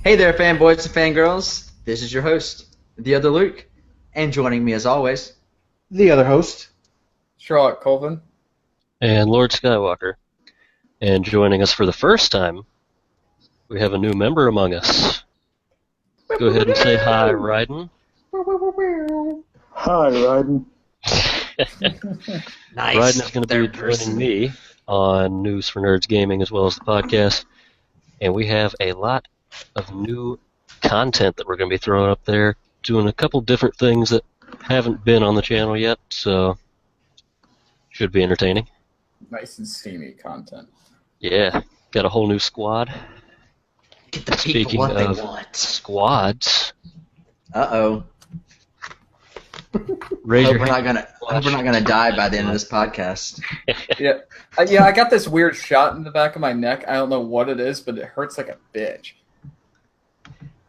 Hey there, fanboys and fangirls. This is your host, the other Luke, and joining me as always, the other host, Charlotte Colvin. And Lord Skywalker. And joining us for the first time, we have a new member among us. Go ahead and say hi, Ryden. Hi, Ryden. Nice. Ryden is going to be joining me on News for Nerds Gaming as well as the podcast. And we have a lot of new content that we're going to be throwing up there, doing a couple different things that haven't been on the channel yet, so should be entertaining. Nice and steamy content. Yeah, got a whole new squad. Get the people Speaking what they of want. squads, Uh-oh. raise Hope your we're hand. not gonna die by the end of this podcast. Yeah, I got this weird shot in the back of my neck. I don't know what it is, but it hurts like a bitch.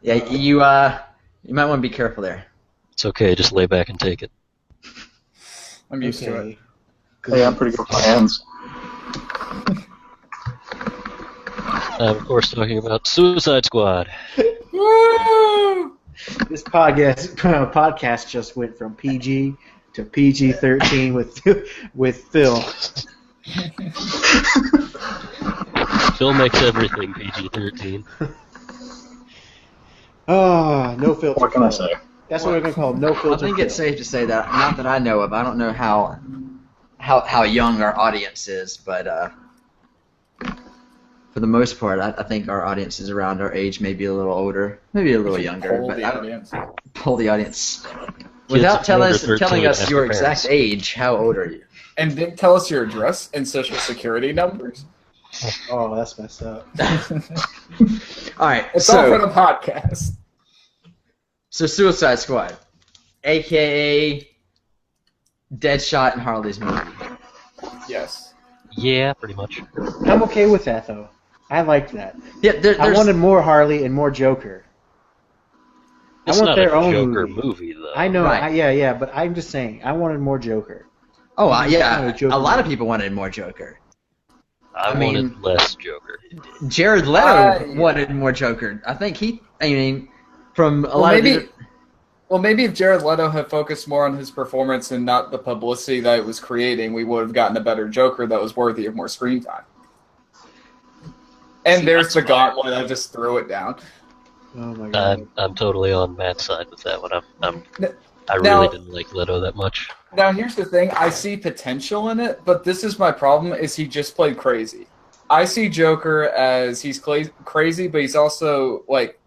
Yeah, you might want to be careful there. It's okay, just lay back and take it. I'm used to it. Hey, I'm pretty good with my hands. I'm, of course, talking about Suicide Squad. Woo! This podcast just went from PG to PG-13 with Phil. Phil makes everything PG-13. Oh, no filter. What can I say? That's what we're gonna call no filter. I think it's safe to say that, not that I know of, I don't know how young our audience is, but for the most part, I think our audience is around our age, maybe a little older, maybe a little younger. Poll But the I don't audience. poll the audience. Without telling us under 13 your ask your exact parents. age, how old are you? And then tell us your address and social security numbers. Oh, that's messed up. All right, It's all for the podcast. So Suicide Squad, a.k.a. Deadshot and Harley's movie. Yes. Yeah, pretty much. I'm okay with that though. I liked that. Yeah, I there's wanted more Harley and more Joker. It's I want not their a own Joker movie. though. I know, Right. yeah, but I'm just saying, I wanted more Joker. yeah, Joker a lot of movie. people wanted more Joker. I mean- wanted less Joker. Jared Leto wanted more Joker. I think from a lot of the, Maybe if Jared Leto had focused more on his performance and not the publicity that it was creating, we would have gotten a better Joker that was worthy of more screen time. And there's the gauntlet. I just threw it down. Oh my god. I'm totally on Matt's side with that one. I Now- really didn't like Leto that much. Now, here's the thing. I see potential in it, but this is my problem, is he just played crazy. I see Joker as he's crazy, but he's also, like,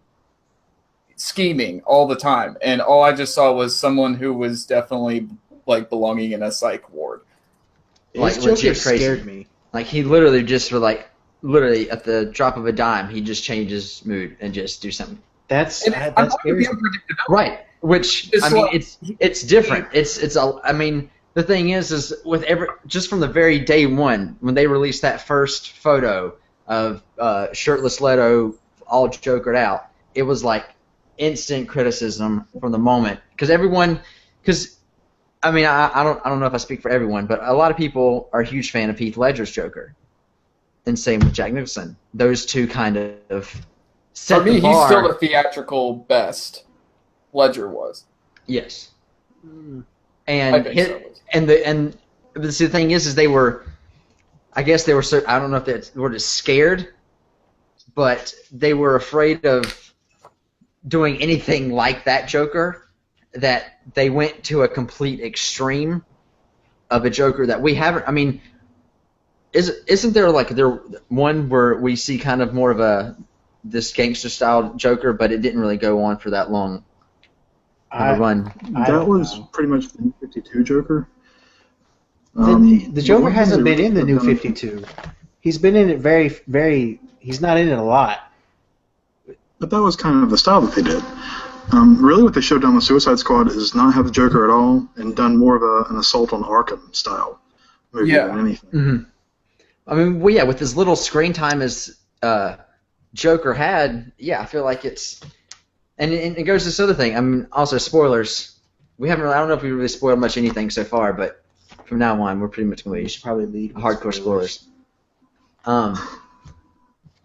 scheming all the time. And all I just saw was someone who was definitely, like, belonging in a psych ward. like This Joker legit crazy. scared me. Like he literally just literally at the drop of a dime, he just changes mood and just do something. That's And that I'm not scares being me. unpredictable. Right. Which It's I mean, like- it's different. The thing is with just from the very day one when they released that first photo of shirtless Leto all jokered out, it was like instant criticism from the moment because I mean I don't know if I speak for everyone, but a lot of people are a huge fan of Heath Ledger's Joker, and same with Jack Nicholson. Those two kind of set For me, the bar. he's still the theatrical best. Ledger was. Yes. Mm. And I think so. the thing is they were, I guess they were so, I don't know if that's the word is scared, but they were afraid of doing anything like that Joker, that they went to a complete extreme of a Joker that we haven't. I mean, isn't there one where we see kind of more of this gangster style Joker, but it didn't really go on for that long. Run. That was pretty much the New 52 Joker. The Joker one thing hasn't they been in the really new could've done- 52. He's been in it very. He's not in it a lot. But that was kind of the style that they did. Really what they showed done with Suicide Squad is not have the Joker at all and done more of an assault on Arkham style movie than anything. Mm-hmm. I mean, with as little screen time as Joker had, I feel like it's. And it goes to this other thing. I mean, also spoilers. I don't know if we really spoiled much anything so far, but from now on, we're pretty much going to We be should probably lead with hardcore spoilers.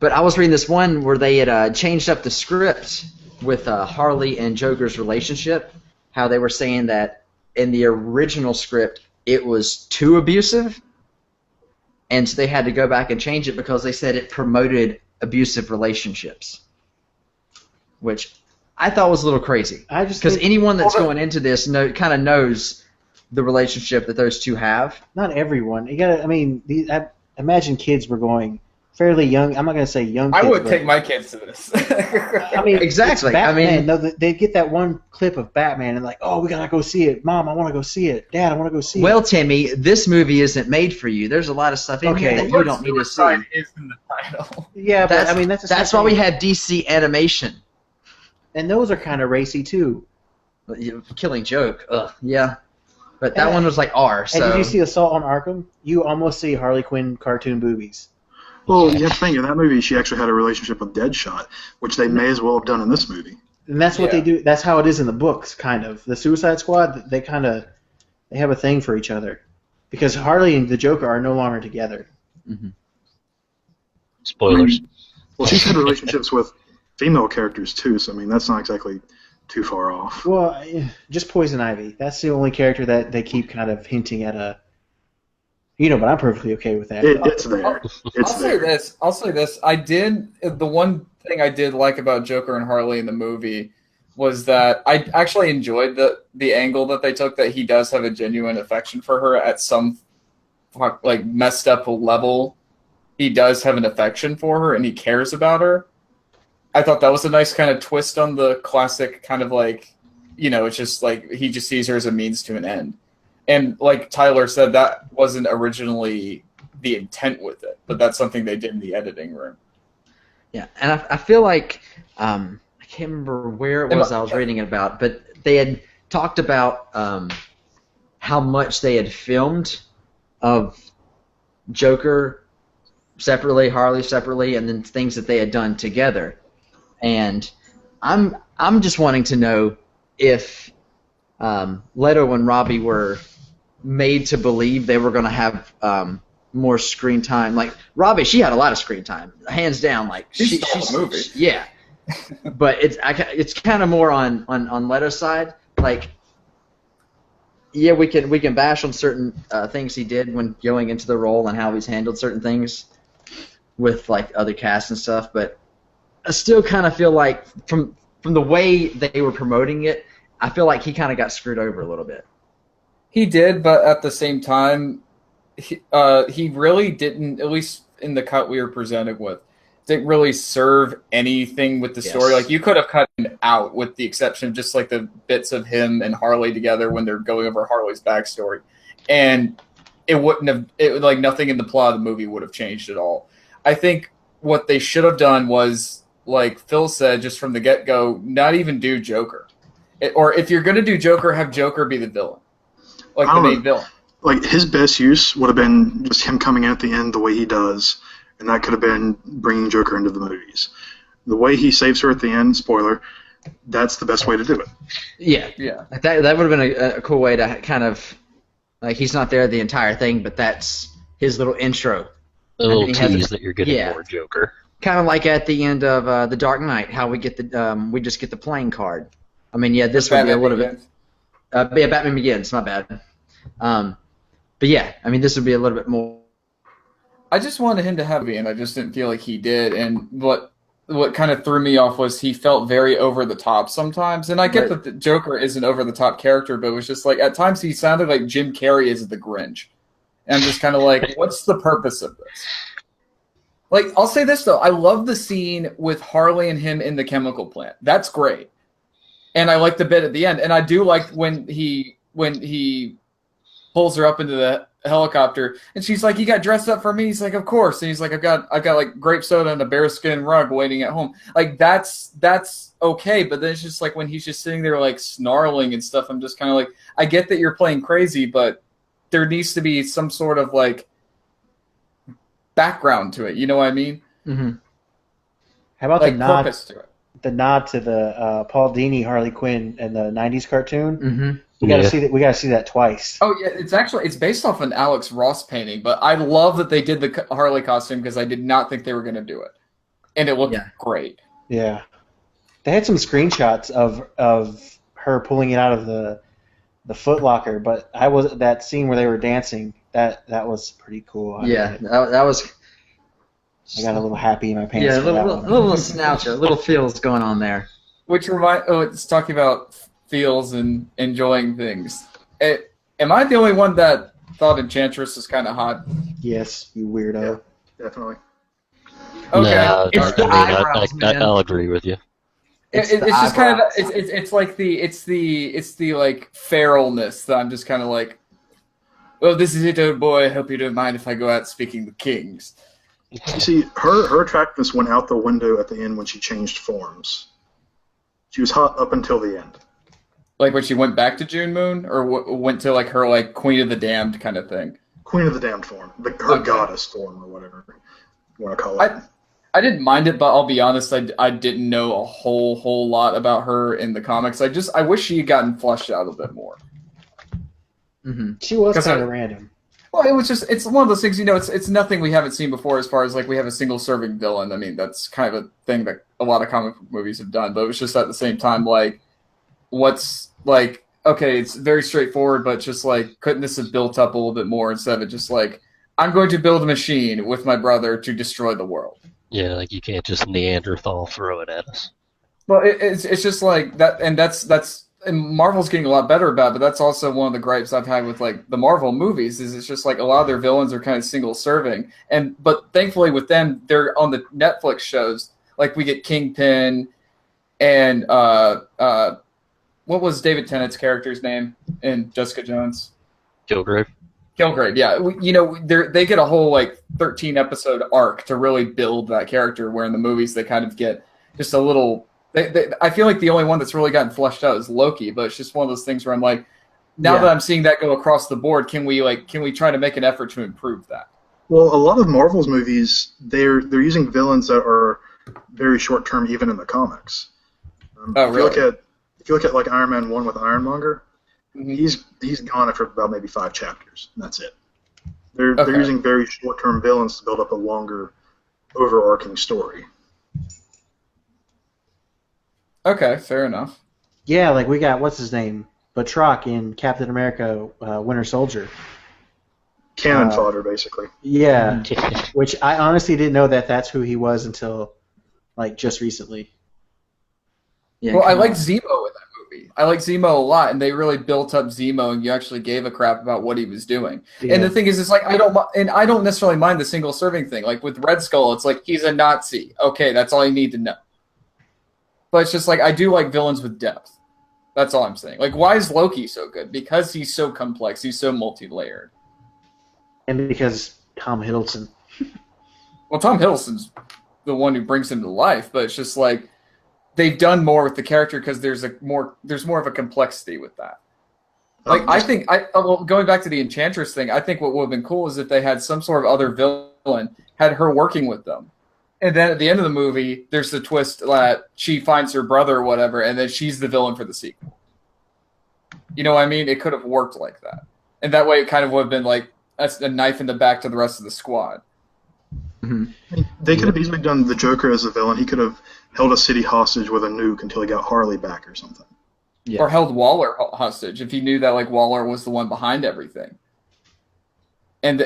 But I was reading this one where they had changed up the script with Harley and Joker's relationship. How they were saying that in the original script it was too abusive, and so they had to go back and change it because they said it promoted abusive relationships, which I thought was a little crazy. Because anyone that's going into this kind of knows the relationship that those two have. Not everyone. You gotta. I mean, I imagine kids were going fairly young. I'm not gonna say young. I kids, would take my kids to this. I mean, exactly. I mean, they get that one clip of Batman and like, oh, we gotta go see it. Mom, I want to go see it. Dad, I want to go see it. Well, Timmy, this movie isn't made for you. There's a lot of stuff in here that you don't need to see. Is in the title. Yeah, but I mean that's why we have DC animation. And those are kind of racy too. Killing Joke, yeah. But that one was like R. So. And did you see Assault on Arkham? You almost see Harley Quinn cartoon boobies. Well, you have to think, in that movie, she actually had a relationship with Deadshot, which they may as well have done in this movie. And that's what they do. That's how it is in the books, kind of. The Suicide Squad, they have a thing for each other. Because Harley and the Joker are no longer together. Mm-hmm. Spoilers. Well, she's had relationships with female characters, too, so, I mean, that's not exactly too far off. Well, just Poison Ivy. That's the only character that they keep kind of hinting at a... but I'm perfectly okay with that. It's there. I'll say this. The one thing I did like about Joker and Harley in the movie was that I actually enjoyed the angle that they took, that he does have a genuine affection for her at some like messed up level. He does have an affection for her and he cares about her. I thought that was a nice kind of twist on the classic kind of like, it's just like he just sees her as a means to an end. And like Tyler said, that wasn't originally the intent with it, but that's something they did in the editing room. Yeah, and I feel like, I can't remember where it was I was reading it about, but they had talked about how much they had filmed of Joker separately, Harley separately, and then things that they had done together. And I'm just wanting to know if Leto and Robbie were made to believe they were going to have more screen time. Like Robbie, she had a lot of screen time, hands down. Like she's the movie. Yeah, but it's kind of more on Leto's side. Like, yeah, we can bash on certain things he did when going into the role and how he's handled certain things with like other casts and stuff, but I still kind of feel like from the way they were promoting it, I feel like he kind of got screwed over a little bit. He did, but at the same time, he really didn't, at least in the cut we were presented with, didn't really serve anything with the story. Like, you could have cut him out with the exception of just like the bits of him and Harley together when they're going over Harley's backstory. And it wouldn't have, like nothing in the plot of the movie would have changed at all. I think what they should have done was, like Phil said, just from the get-go, not even do Joker. Or if you're going to do Joker, have Joker be the villain. Like the main villain. Like, his best use would have been just him coming in at the end the way he does, and that could have been bringing Joker into the movies. The way he saves her at the end, spoiler, that's the best way to do it. Yeah. Like that would have been a cool way to kind of, like, he's not there the entire thing, but that's his little intro. A little tease that you're getting more Joker. Kind of like at the end of The Dark Knight, how we get we just get the playing card. I mean, yeah, this would be a little bit. Batman Begins, my bad. But yeah, I mean, this would be a little bit more. I just wanted him to have it, and I just didn't feel like he did. And what kind of threw me off was he felt very over the top sometimes. And I get that the Joker is an over the top character, but it was just like at times he sounded like Jim Carrey is the Grinch. And I'm just kind of like, what's the purpose of this? Like, I'll say this, though. I love the scene with Harley and him in the chemical plant. That's great. And I like the bit at the end. And I do like when he pulls her up into the helicopter and she's like, "You got dressed up for me?" He's like, "Of course." And he's like, I've got like grape soda and a bearskin rug waiting at home. Like, that's okay. But then it's just like when he's just sitting there like snarling and stuff, I'm just kind of like, I get that you're playing crazy, but there needs to be some sort of like background to it. You know what I mean? Mm-hmm. How about like the nod? Purpose to it. The nod to the Paul Dini Harley Quinn and the '90s cartoon. Mm-hmm. We gotta see that. We gotta see that twice. Oh yeah, it's based off an Alex Ross painting, but I love that they did the Harley costume because I did not think they were going to do it. and it looked Yeah. great. Yeah. They had some screenshots of her pulling it out of the Foot Locker, but that scene where they were dancing. That was pretty cool. Yeah, that was. I got a little happy in my pants Yeah, for that one. a little snoucher, a little feels going on there. Which it's talking about feels and enjoying things. Am I the only one that thought Enchantress was kind of hot? Yes, you weirdo. Definitely. Okay. Nah, It's the eyebrows, man. I'll agree with you. It's the just kind of eyebrows. it's like the like feralness that I'm just kind of like, well, this is it, old boy. I hope you don't mind if I go out speaking the kings. You see, her attractiveness went out the window at the end when she changed forms. She was hot up until the end. Like when she went back to June Moon, or went to like her like Queen of the Damned kind of thing. Queen of the Damned form, her Okay. goddess form, or whatever you want to call it. I didn't mind it, but I'll be honest, I didn't know a whole lot about her in the comics. I wish she had gotten fleshed out a bit more. Mm-hmm. She was 'Cause kind of random. Well, it's one of those things, it's nothing we haven't seen before as far as like we have a single serving villain. I mean, that's kind of a thing that a lot of comic book movies have done, but it was just at the same time like what's like okay, it's very straightforward, but just like couldn't this have built up a little bit more instead of it just like I'm going to build a machine with my brother to destroy the world. Yeah, like you can't just Neanderthal throw it at us. Well, it's just like that, and that's and Marvel's getting a lot better about it, but that's also one of the gripes I've had with like the Marvel movies is it's just like a lot of their villains are kind of single serving, but thankfully with them they're on the Netflix shows like we get Kingpin and what was David Tennant's character's name in Jessica Jones? Kilgrave. Kilgrave, yeah. They get a whole like 13 episode arc to really build that character, where in the movies they kind of get just a little. I feel like the only one that's really gotten fleshed out is Loki, but it's just one of those things where I'm like, now that I'm seeing that go across the board, can we try to make an effort to improve that? Well, a lot of Marvel's movies, they're using villains that are very short term, even in the comics. Really? If you look at like Iron Man 1 with Ironmonger, Mhm. he's gone after about maybe 5 chapters, and that's it. They're Okay. using very short term villains to build up a longer, overarching story. Okay, fair enough. Yeah, like we got what's his name, Batroc in Captain America: Winter Soldier. Cannon fodder, basically. Yeah, which I honestly didn't know that's who he was until like just recently. Yeah, Well, I come liked on. Zemo in that movie. I liked Zemo a lot, and they really built up Zemo, and you actually gave a crap about what he was doing. Yeah. And the thing is, it's like I don't necessarily mind the single serving thing. Like with Red Skull, it's like he's a Nazi. Okay, that's all you need to know. But it's just like I do like villains with depth. That's all I'm saying. Like, why is Loki so good? Because he's so complex. He's so multi-layered. And because Tom Hiddleston. Well, Tom Hiddleston's the one who brings him to life, but it's just like they've done more with the character because there's more of a complexity with that. Like I think going back to the Enchantress thing, I think what would have been cool is if they had some sort of other villain, had her working with them. And then at the end of the movie, there's the twist that she finds her brother or whatever, and then she's the villain for the sequel. You know what I mean? It could have worked like that. And that way it kind of would have been like a knife in the back to the rest of the squad. Mhm. I mean, they could have easily done the Joker as a villain. He could have held a city hostage with a nuke until he got Harley back or something. Yeah. Or held Waller hostage if he knew that like Waller was the one behind everything. And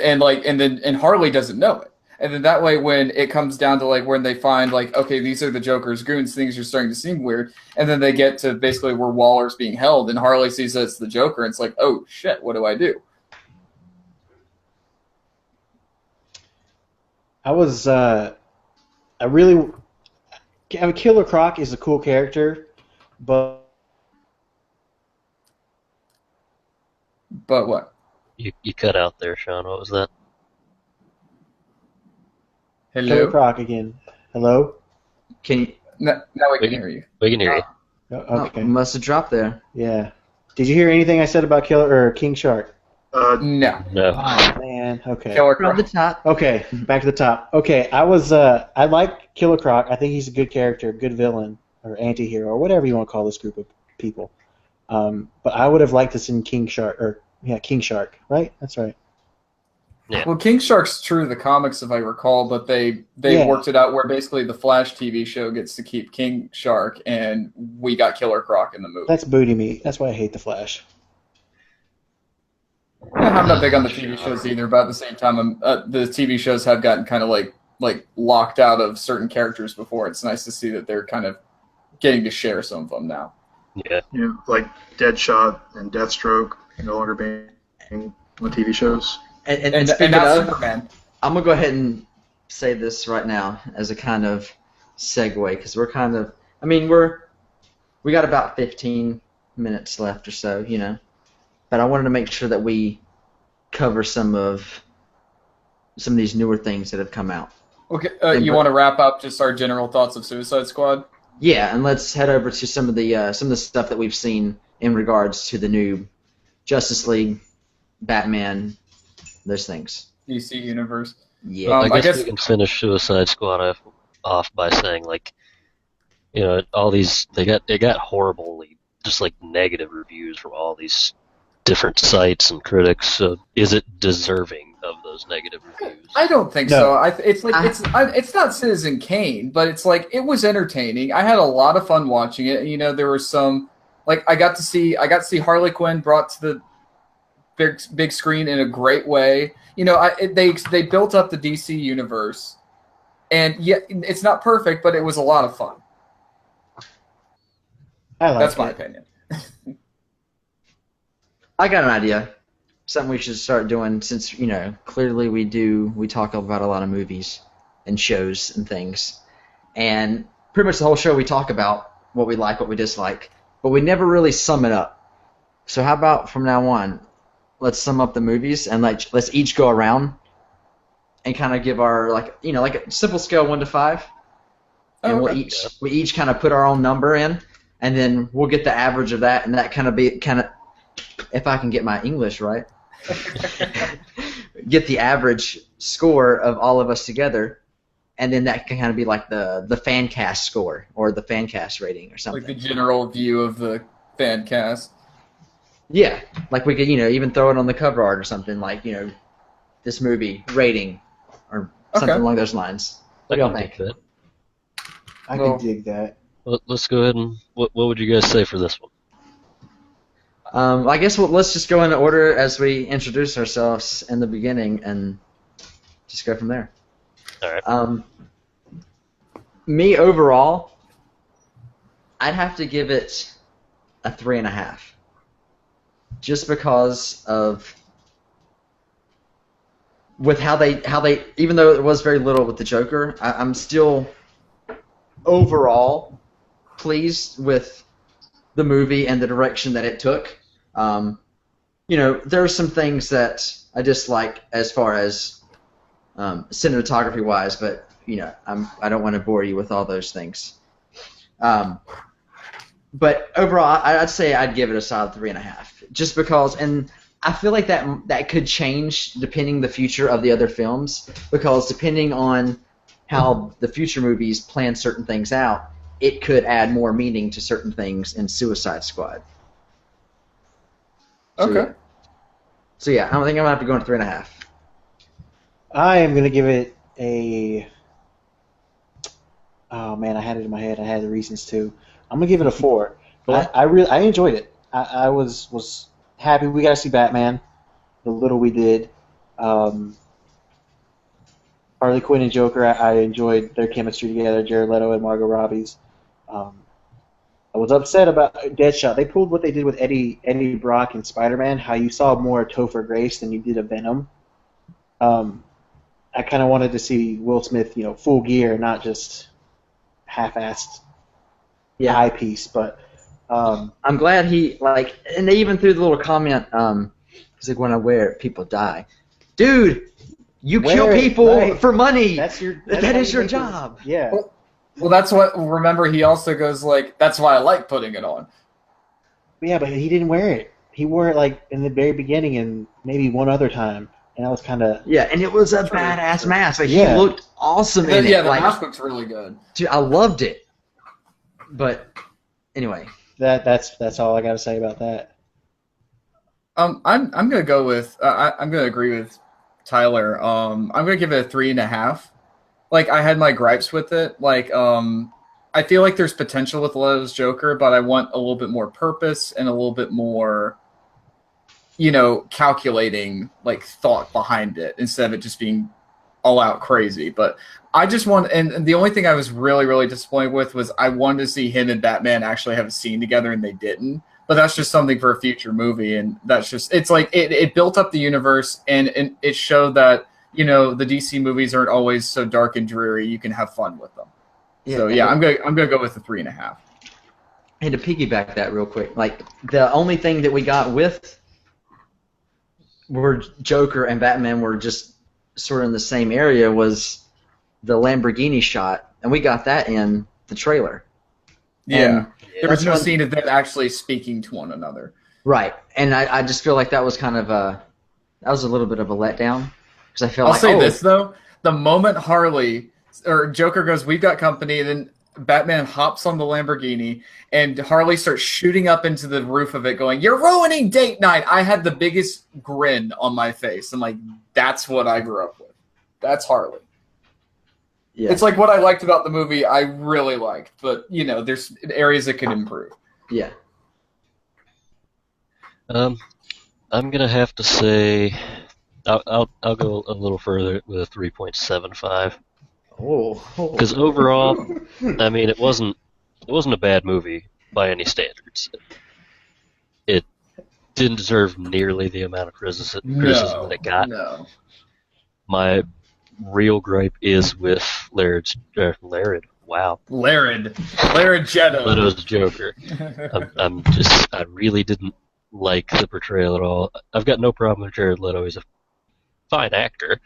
Harley doesn't know it. And then that way when it comes down to like when they find like, okay, these are the Joker's goons, things are starting to seem weird. And then they get to basically where Waller's being held and Harley sees that it's the Joker and it's like, oh shit, what do I do? Killer Croc is a cool character, but But what? You cut out there, Sean. What was that? Killer Hello? Croc again. Hello? Can you? Now we can hear you. We can hear you. Oh, okay. Must have dropped there. Yeah. Did you hear anything I said about King Shark? No. No. Oh man. Okay. Killer From the Croc. top. Okay. Back to the top. Okay. I like Killer Croc. I think he's a good character, good villain, or anti-hero, or whatever you want to call this group of people. But I would have liked to see King Shark, right? That's right. Yeah. Well, King Shark's true to the comics, if I recall, but they Yeah. worked it out where basically the Flash TV show gets to keep King Shark, and we got Killer Croc in the movie. That's booty meat. That's why I hate the Flash. Yeah, I'm not big on the TV shows either, but at the same time, the TV shows have gotten kind of like locked out of certain characters before. It's nice to see that they're kind of getting to share some of them now. Yeah. You know, like Deadshot and Deathstroke no longer being on TV shows. And speaking now of, Superman. I'm going to go ahead and say this right now as a kind of segue, because we're kind of, I mean, we got about 15 minutes left or so, you know. But I wanted to make sure that we cover some of these newer things that have come out. Okay, you want to wrap up just our general thoughts of Suicide Squad? Yeah, and let's head over to some of the stuff that we've seen in regards to the new Justice League, Batman, those things. DC Universe. Yeah. I guess we can finish Suicide Squad off by saying, like, you know, all these they got horribly just like negative reviews from all these different sites and critics. So is it deserving of those negative reviews? I don't think No. so. It's not Citizen Kane, but it's like it was entertaining. I had a lot of fun watching it. You know, there were some I got to see Harley Quinn brought to the big screen in a great way. You know, they built up the DC universe, and yeah, it's not perfect, but it was a lot of fun. That's my opinion. I got an idea. Something we should start doing, since, you know, clearly we talk about a lot of movies and shows and things. And pretty much the whole show we talk about what we like, what we dislike, but we never really sum it up. So how about from now on, let's sum up the movies and let's each go around and kind of give our like a simple scale 1 to 5. And Okay. we each kind of put our own number in, and then we'll get the average of that, and that kind of if I can get my English right, get the average score of all of us together, and then that can kind of be like the Fancast score or the Fancast rating or something. Like the general view of the fan cast. Yeah, like we could, you know, even throw it on the cover art or something, like, you know, this movie rating or something along those lines. What do y'all think? That. I Well- can dig that. Well, let's go ahead and what would you guys say for this one? I guess let's just go in order as we introduce ourselves in the beginning and just go from there. All right. Me overall, I'd have to give it a 3.5, just because of with how they even though it was very little with the Joker, I'm still overall pleased with the movie and the direction that it took. You know, there are some things that I dislike as far as cinematography wise, but you know, I don't want to bore you with all those things. But overall, I'd say I'd give it a solid 3.5, just because, and I feel like that could change depending the future of the other films, because depending on how the future movies plan certain things out, it could add more meaning to certain things in Suicide Squad. Okay. So yeah, I don't think I'm gonna have to go into 3.5. I am gonna give it a. Oh man, I had it in my head. I had the reasons too. I'm gonna give it a 4. I enjoyed it. I was happy we got to see Batman. The little we did. Harley Quinn and Joker. I enjoyed their chemistry together. Jared Leto and Margot Robbie's. I was upset about Deadshot. They pulled what they did with Eddie Brock and Spider-Man. How you saw more of Topher Grace than you did of Venom. I kind of wanted to see Will Smith, you know, full gear, not just half-assed eye piece. But I'm glad he and they even threw the little comment. He's like, when I wear it, people die. Dude, you kill people for money. that is your job. Yeah. Well, that's what. Remember, he also goes like, "That's why I like putting it on." Yeah, but he didn't wear it. He wore it like in the very beginning and maybe one other time, and that was kind of. Yeah, and it was a badass mask. Like, Yeah. he looked awesome in it. Yeah, the Like, mask looks really good. dude, I loved it. But anyway, That's all I got to say about that. I'm gonna go with. I'm gonna agree with Tyler. I'm gonna give it a 3.5. Like, I had my gripes with it. Like, I feel like there's potential with Leto's Joker, but I want a little bit more purpose and a little bit more, calculating, like, thought behind it instead of it just being all out crazy. But I just want, and the only thing I was really, really disappointed with was I wanted to see him and Batman actually have a scene together, and they didn't. But that's just something for a future movie, and that's just, it's like, it built up the universe, and it showed that, the DC movies aren't always so dark and dreary. You can have fun with them. Yeah, So yeah, I'm gonna go with a 3.5. And to piggyback that real quick, like the only thing that we got with where Joker and Batman were just sort of in the same area was the Lamborghini shot, and we got that in the trailer. Yeah, And there was that's no one- scene of them actually speaking to one another. Right, and I just feel like that was kind of that was a little bit of a letdown because I felt I'll like say this though: the moment Harley or Joker goes, "We've got company," and then Batman hops on the Lamborghini, and Harley starts shooting up into the roof of it, going, "You're ruining date night!" I had the biggest grin on my face. I'm like, that's what I grew up with. That's Harley. yeah, It's like what I liked about the movie. I really liked, but there's areas that could improve. yeah. I'm gonna have to say I'll go a little further with a 3.75 Oh, because overall, I mean, it wasn't a bad movie by any standards. It didn't deserve nearly the amount of criticism that it got. No. My real gripe is with Laird. Wow, Laird Jetto. Leto's Joker. I really didn't like the portrayal at all. I've got no problem with Jared Leto. He's a fine actor.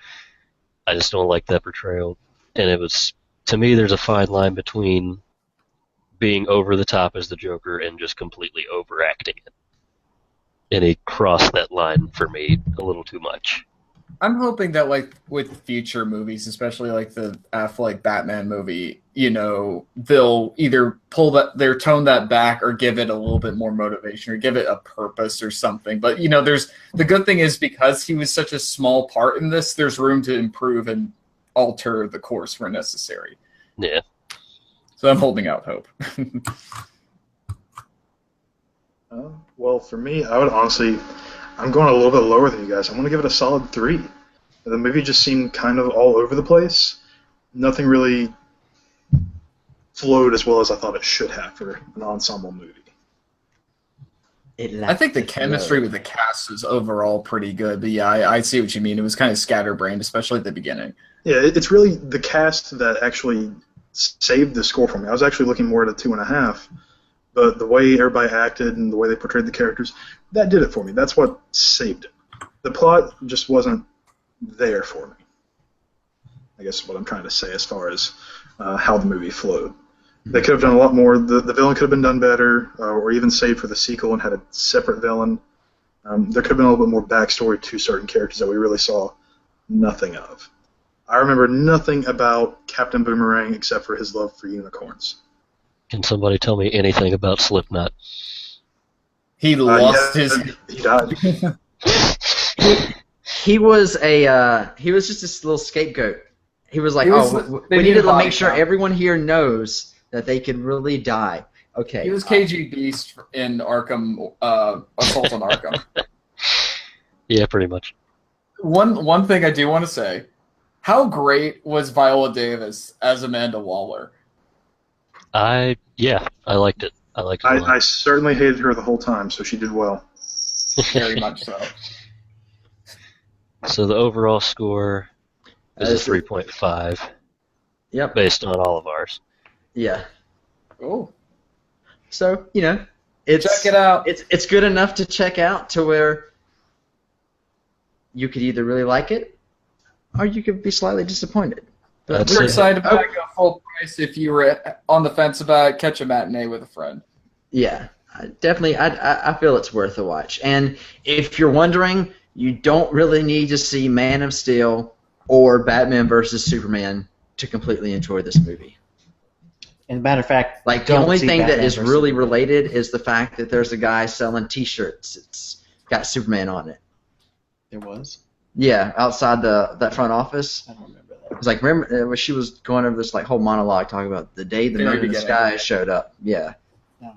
I just don't like that portrayal. And it was, to me, there's a fine line between being over the top as the Joker and just completely overacting it. And he crossed that line for me a little too much. I'm hoping that, like, with future movies, especially like the Affleck Batman movie, they'll either tone that back or give it a little bit more motivation or give it a purpose or something. But there's the good thing is because he was such a small part in this, there's room to improve and alter the course where necessary. Yeah. So I'm holding out hope. Well, for me, I would honestly, I'm going a little bit lower than you guys. I'm going to give it a solid 3. The movie just seemed kind of all over the place. Nothing really flowed as well as I thought it should have for an ensemble movie. I think the chemistry with the cast is overall pretty good, but yeah, I see what you mean. It was kind of scatterbrained, especially at the beginning. Yeah, it's really the cast that actually saved the score for me. I was actually looking more at a 2.5, but the way everybody acted and the way they portrayed the characters, that did it for me. That's what saved it. The plot just wasn't there for me. I guess what I'm trying to say as far as how the movie flowed. They could have done a lot more. The villain could have been done better, or even saved for the sequel and had a separate villain. There could have been a little bit more backstory to certain characters that we really saw nothing of. I remember nothing about Captain Boomerang except for his love for unicorns. Can somebody tell me anything about Slipknot? He lost his. He died. He was just this little scapegoat. He was like, we they needed to body make sure count. everyone here knows that they could really die. Okay. He was KG Beast in Arkham, Assault on Arkham. Yeah, pretty much. One thing I do want to say, how great was Viola Davis as Amanda Waller? I liked it. I liked it a lot. I certainly hated her the whole time, so she did well. Very much so. So the overall score is a Is it- 3.5 Yep. based on all of ours. Yeah. Oh, So it's check it out. It's good enough to check out to where you could either really like it or you could be slightly disappointed. But That's We're it. excited about it. Go full price if you were on the fence about it. Catch a matinee with a friend. yeah, definitely. I feel it's worth a watch. And if you're wondering, you don't really need to see Man of Steel or Batman versus Superman to completely enjoy this movie. And matter of fact, Like the don't only see thing that Batman is versus really Superman. related is the fact that there's a guy selling T-shirts. It's got Superman on it. There was. Yeah, outside that front office. I don't remember It that. was like, remember when she was going over this like whole monologue talking about the day the Very moon in the beginning. sky showed up. Yeah. No.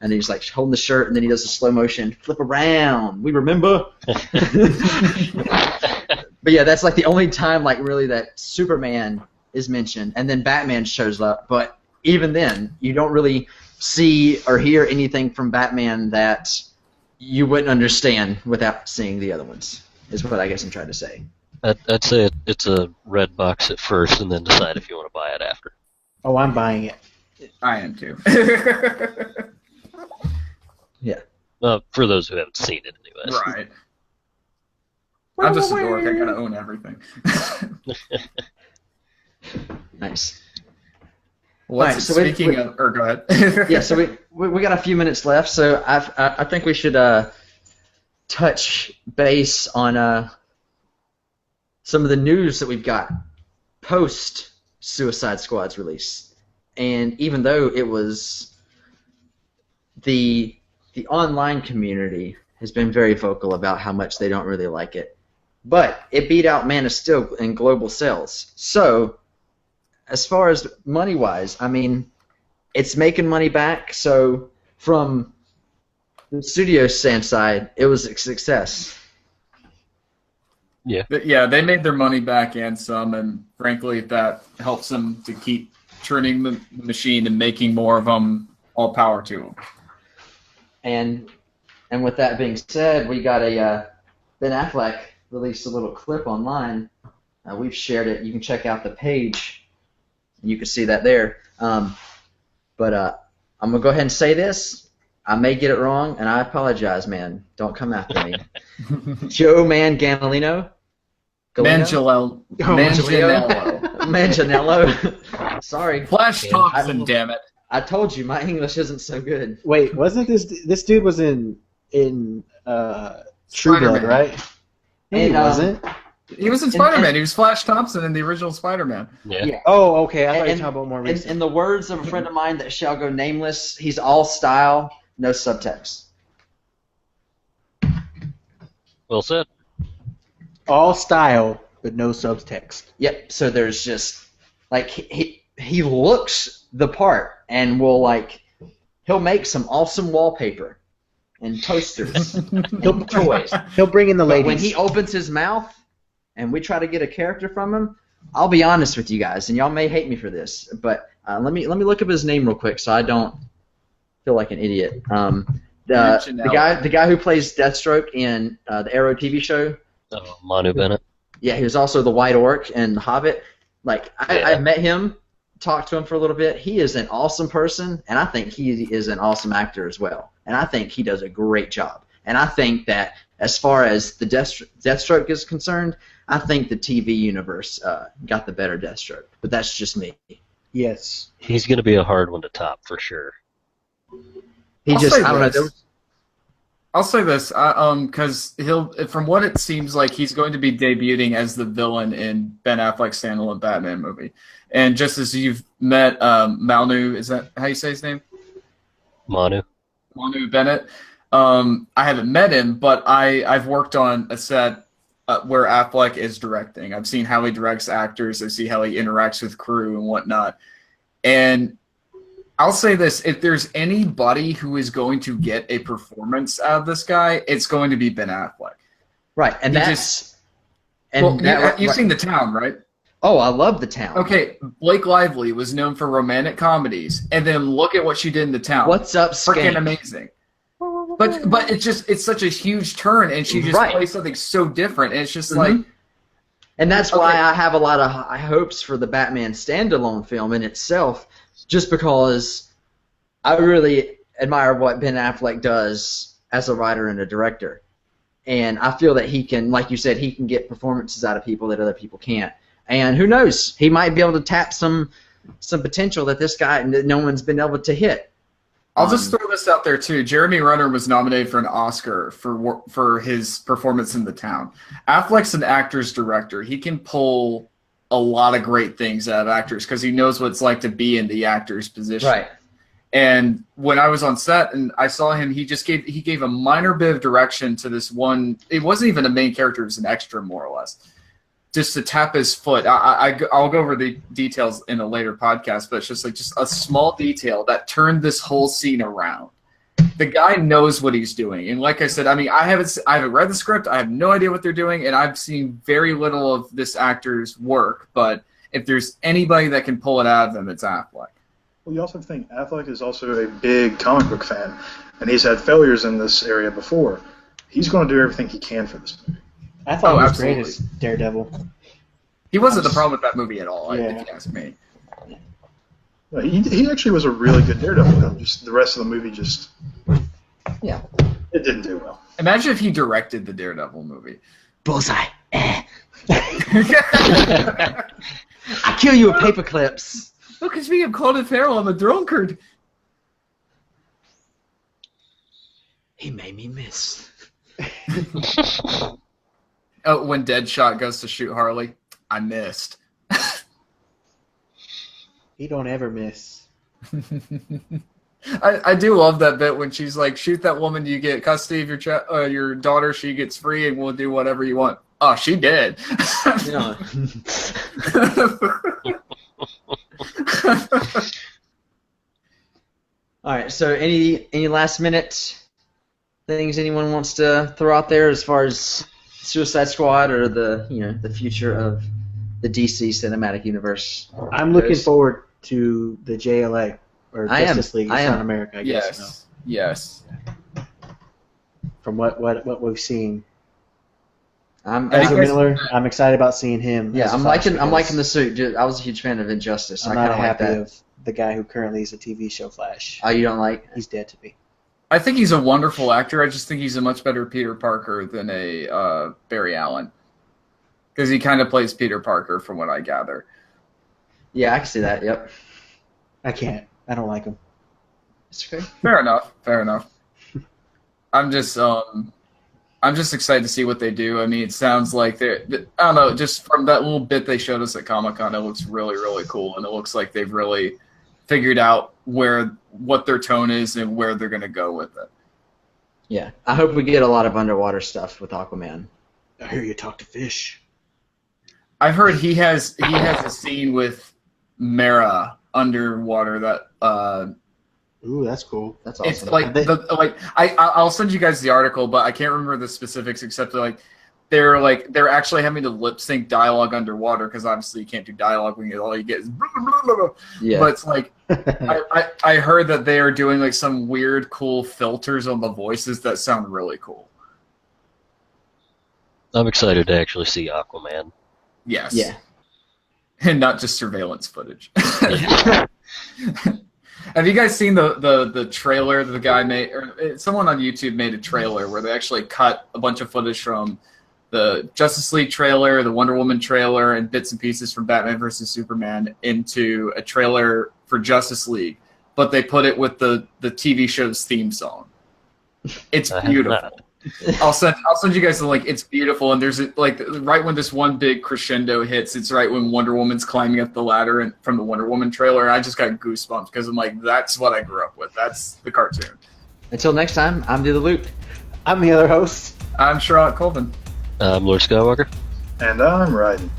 And he's like holding the shirt, and then he does a slow motion flip around. We remember. But yeah, that's like the only time like really that Superman is mentioned, and then Batman shows up. But even then, you don't really see or hear anything from Batman that you wouldn't understand without seeing the other ones. Is what I guess I'm trying to say. I'd say it's a red box at first, and then decide if you want to buy it after. Oh, I'm buying it. I am too. For those who haven't seen it, anyways. Right. I'm just a dork. I gotta own everything. Nice. What's Right, so speaking of? Or go ahead. Yeah, so we got a few minutes left, so I think we should touch base on some of the news that we've got post Suicide Squad's release. And even though it was the online community has been very vocal about how much they don't really like it, but it beat out Man of Steel in global sales. So as far as money-wise, I mean, it's making money back. So from the studio side, it was a success. Yeah. But yeah, they made their money back and some, and frankly, that helps them to keep turning the machine and making more of them. All power to them. And with that being said, we got a Ben Affleck released a little clip online. We've shared it. You can check out the page. You can see that there. But I'm gonna go ahead and say this. I may get it wrong, and I apologize, man. Don't come after me. Joe Manganiello. Manganiello. Manganiello. Sorry. Flash Thompson, damn it. I told you my English isn't so good. Wait, wasn't this dude was in True Blood, Spider-Man. right? No, he And, wasn't. He was in Spider-Man. He was Flash Thompson in the original Spider-Man. Yeah. Oh, okay. I thought you And- were talking about more recent. In the words of a friend of mine that shall go nameless, he's all style, no subtext. Well said. All style, but no subtext. Yep. So there's just like he looks the part, and he'll make some awesome wallpaper and posters and toys. He'll bring in the But ladies. when he opens his mouth and we try to get a character from him, I'll be honest with you guys, and y'all may hate me for this, but let me look up his name real quick so I don't feel like an idiot. The guy who plays Deathstroke in the Arrow TV show. Manu Bennett. Yeah, he was also the White Orc in The Hobbit. Like Yeah. I met him, talked to him for a little bit. He is an awesome person, and I think he is an awesome actor as well. And I think he does a great job. And I think that as far as the Deathstroke is concerned, I think the TV universe got the better Deathstroke. But that's just me. Yes. He's going to be a hard one to top for sure. I'll say I don't know. this. I'll say this, because from what it seems like, he's going to be debuting as the villain in Ben Affleck's standalone Batman movie. And just as you've met Manu, is that how you say his name? Manu Bennett. I haven't met him, but I've worked on a set where Affleck is directing. I've seen how he directs actors. I see how he interacts with crew and whatnot. And I'll say this, if there's anybody who is going to get a performance out of this guy, it's going to be Ben Affleck. Right, and He that's... You've seen The Town, right? Oh, I love The Town. Okay, Blake Lively was known for romantic comedies, and then look at what she did in The Town. What's up, Freaking Skank? amazing. But it's such a huge turn, and she just Right. plays something so different, and it's just like... And that's why Okay. I have a lot of high hopes for the Batman standalone film in itself, just because I really admire what Ben Affleck does as a writer and a director. And I feel that he can, like you said, he can get performances out of people that other people can't. And who knows, he might be able to tap some potential that this guy, that no one's been able to hit. I'll just throw this out there too. Jeremy Renner was nominated for an Oscar for his performance in The Town. Affleck's an actor's director. He can pull a lot of great things out of actors because he knows what it's like to be in the actor's position. Right. And when I was on set and I saw him, he gave a minor bit of direction to this one. It wasn't even a main character; it was an extra, more or less, just to tap his foot. I'll go over the details in a later podcast, but it's just a small detail that turned this whole scene around. The guy knows what he's doing, and like I said, I mean, I haven't read the script. I have no idea what they're doing, and I've seen very little of this actor's work. But if there's anybody that can pull it out of them, it's Affleck. Well, you also think Affleck is also a big comic book fan, and he's had failures in this area before. He's going to do everything he can for this movie. I thought he was absolutely. great as Daredevil. He wasn't the problem with that movie at all, Yeah. if you ask me. Yeah, he actually was a really good Daredevil, though. Just the rest of the movie just... Yeah. It didn't do well. Imagine if he directed the Daredevil movie. Bullseye. I kill you with paper clips. Look, it's me, I'm Colin Farrell, I'm a drunkard. He made me miss. Oh, when Deadshot goes to shoot Harley, I missed. He don't ever miss. I do love that bit when she's like, shoot that woman, you get custody of your daughter, she gets free, and we'll do whatever you want. Oh, she did. Yeah. All right. So, any last minute things anyone wants to throw out there as far as Suicide Squad or the future of the DC cinematic universe? I'm looking forward to the JLA or I am. Justice League of South America. I guess. Yes. From what we've seen, I'm Ezra Miller, I'm excited about seeing him. Yeah, as a I'm Flash liking because the suit. I was a huge fan of Injustice. I'm I not kind of like happy that. of the guy who currently is a TV show Flash. Oh, you don't like? He's dead to me. I think he's a wonderful actor. I just think he's a much better Peter Parker than a Barry Allen. Because he kind of plays Peter Parker, from what I gather. Yeah, I can see that. Yep. I can't. I don't like him. It's okay. Fair enough. I'm just excited to see what they do. I mean, it sounds like I don't know, just from that little bit they showed us at Comic-Con, it looks really, really cool, and it looks like they've really figured out what their tone is and where they're going to go with it. Yeah, I hope we get a lot of underwater stuff with Aquaman. I hear you talk to fish. I've heard he has a scene with Mara underwater that Ooh, that's cool. That's awesome. it's like I'll send you guys the article, but I can't remember the specifics except they're actually having to lip sync dialogue underwater because obviously you can't do dialogue when all you get is blah, blah, blah, blah. Yeah. But it's like I heard that they are doing like some weird cool filters on the voices that sound really cool. I'm excited to actually see Aquaman. Yes. Yeah. And not just surveillance footage. Have you guys seen the trailer that the guy made, or someone on YouTube made a trailer where they actually cut a bunch of footage from the Justice League trailer, the Wonder Woman trailer, and bits and pieces from Batman vs. Superman into a trailer for Justice League, but they put it with the TV show's theme song. It's beautiful. I'll send you guys the link. It's beautiful, and there's like right when this one big crescendo hits, it's right when Wonder Woman's climbing up the ladder and from the Wonder Woman trailer, and I just got goosebumps because I'm like, that's what I grew up with. That's the cartoon. Until next time, I'm Do the Loop. I'm the other host. I'm Sherlock Colvin. I'm Lord Skywalker. And I'm riding.